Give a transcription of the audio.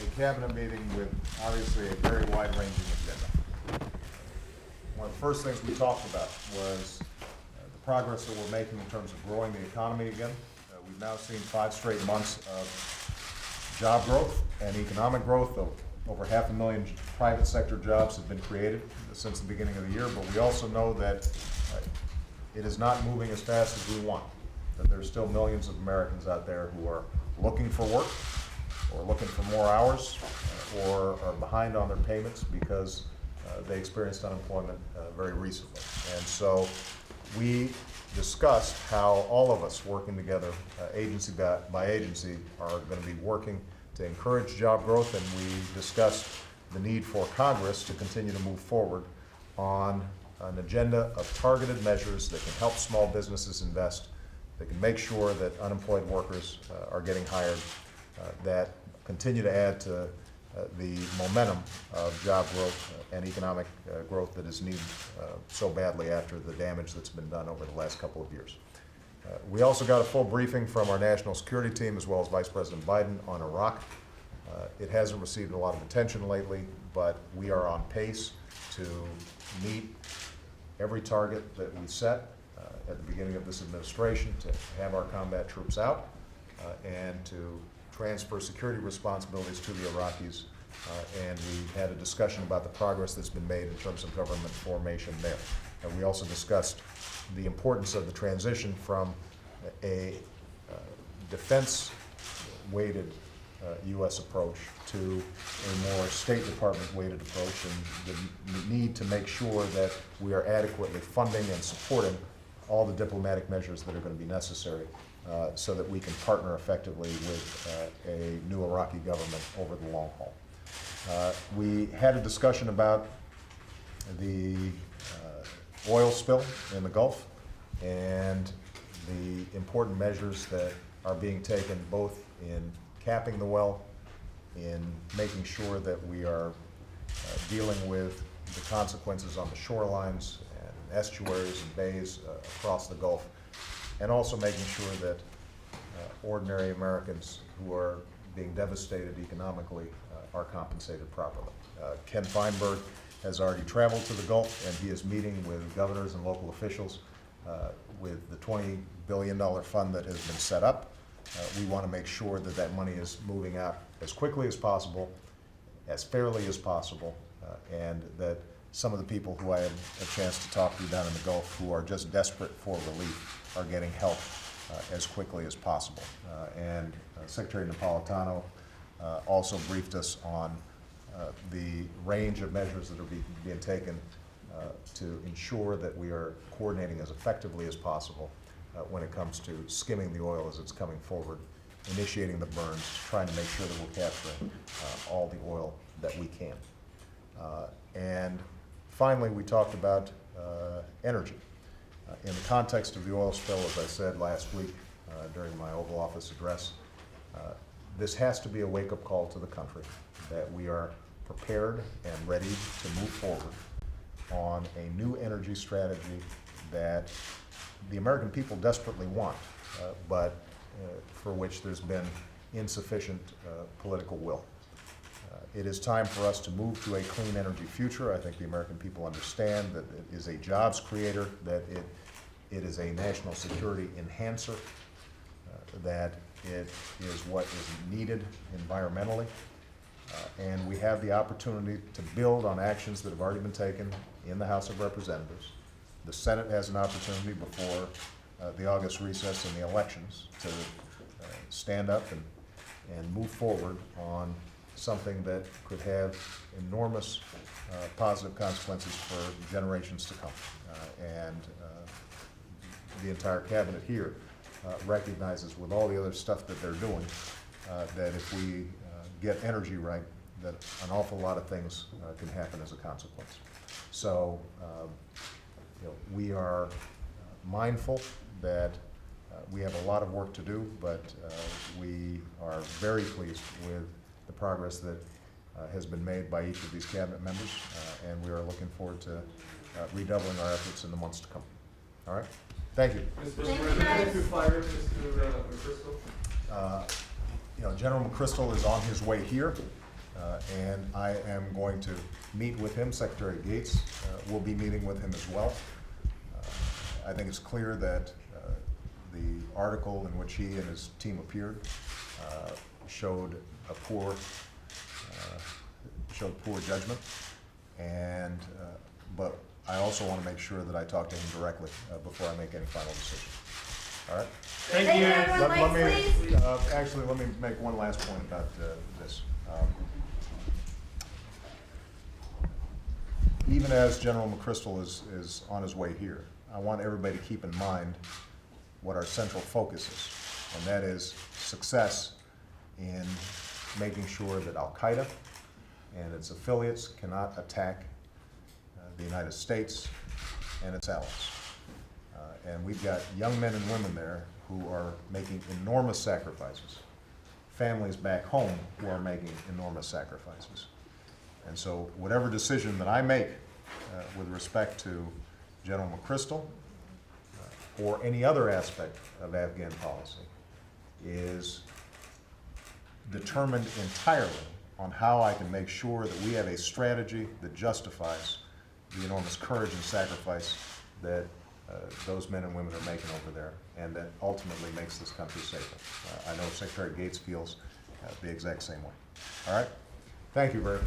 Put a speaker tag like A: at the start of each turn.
A: a cabinet meeting with obviously a very wide-ranging agenda. One of the first things we talked about was the progress that we're making in terms of growing the economy again. We've now seen 5 straight months of job growth and economic growth. Over 500,000 private sector jobs have been created since the beginning of the year, but we also know that it is not moving as fast as we want, that there's still millions of Americans out there who are looking for work, or looking for more hours, or are behind on their payments because they experienced unemployment very recently. And so we discussed how all of us working together, agency by agency, are going to be working to encourage job growth, and we discussed the need for Congress to continue to move forward on an agenda of targeted measures that can help small businesses invest, that can make sure that unemployed workers are getting hired, that continue to add to the momentum of job growth and economic growth that is needed so badly after the damage that's been done over the last couple of years. We also got a full briefing from our national security team as well as Vice President Biden on Iraq. It hasn't received a lot of attention lately, but we are on pace to meet every target that we set at the beginning of this administration, to have our combat troops out and to transfer security responsibilities to the Iraqis. And we had a discussion about the progress that's been made in terms of government formation there. And we also discussed the importance of the transition from a defense-weighted U.S. approach to a more State Department-weighted approach, and the need to make sure that we are adequately funding and supporting all the diplomatic measures that are going to be necessary so that we can partner effectively with a new Iraqi government over the long haul. We had a discussion about the oil spill in the Gulf and the important measures that are being taken both in capping the well, in making sure that we are dealing with the consequences on the shorelines and estuaries and bays across the Gulf, and also making sure that ordinary Americans who are being devastated economically are compensated properly. Ken Feinberg has already traveled to the Gulf, and he is meeting with governors and local officials with the $20 billion fund that has been set up. We want to make sure that that money is moving out as quickly as possible, as fairly as possible, and that some of the people who I had a chance to talk to down in the Gulf who are just desperate for relief are getting help as quickly as possible. And Secretary Napolitano also briefed us on the range of measures that are being taken to ensure that we are coordinating as effectively as possible when it comes to skimming the oil as it's coming forward, initiating the burns, trying to make sure that we're capturing all the oil that we can. And finally, we talked about energy. In the context of the oil spill, as I said last week during my Oval Office address, this has to be a wake-up call to the country that we are prepared and ready to move forward on a new energy strategy that the American people desperately want, but for which there's been insufficient political will. It is time for us to move to a clean energy future. I think the American people understand that it is a jobs creator, that it is a national security enhancer, that it is what is needed environmentally. And we have the opportunity to build on actions that have already been taken in the House of Representatives. The Senate has an opportunity before the August recess and the elections to stand up and move forward on something that could have enormous positive consequences for generations to come. And the entire cabinet here recognizes, with all the other stuff that they're doing, that if we get energy right, that an awful lot of things can happen as a consequence. So we are mindful that we have a lot of work to do, but we are very pleased with the progress that has been made by each of these cabinet members, and we are looking forward to redoubling our efforts in the months to come. All right? Thank you.
B: Mr. President, if you fire Mr. McChrystal?
A: General McChrystal is on his way here. And I am going to meet with him. Secretary Gates will be meeting with him as well. I think it's clear that the article in which he and his team appeared showed poor judgment, and but I also want to make sure that I talk to him directly before I make any final decision. All right?
B: Thank you.
A: Actually, let me make one last point about this. Even as General McChrystal is on his way here, I want everybody to keep in mind what our central focus is, and that is success in making sure that Al-Qaeda and its affiliates cannot attack the United States and its allies. And we've got young men and women there who are making enormous sacrifices, families back home who are making enormous sacrifices. And so whatever decision that I make with respect to General McChrystal or any other aspect of Afghan policy is determined entirely on how I can make sure that we have a strategy that justifies the enormous courage and sacrifice that those men and women are making over there, and that ultimately makes this country safer. I know Secretary Gates feels the exact same way. All right? Thank you very much.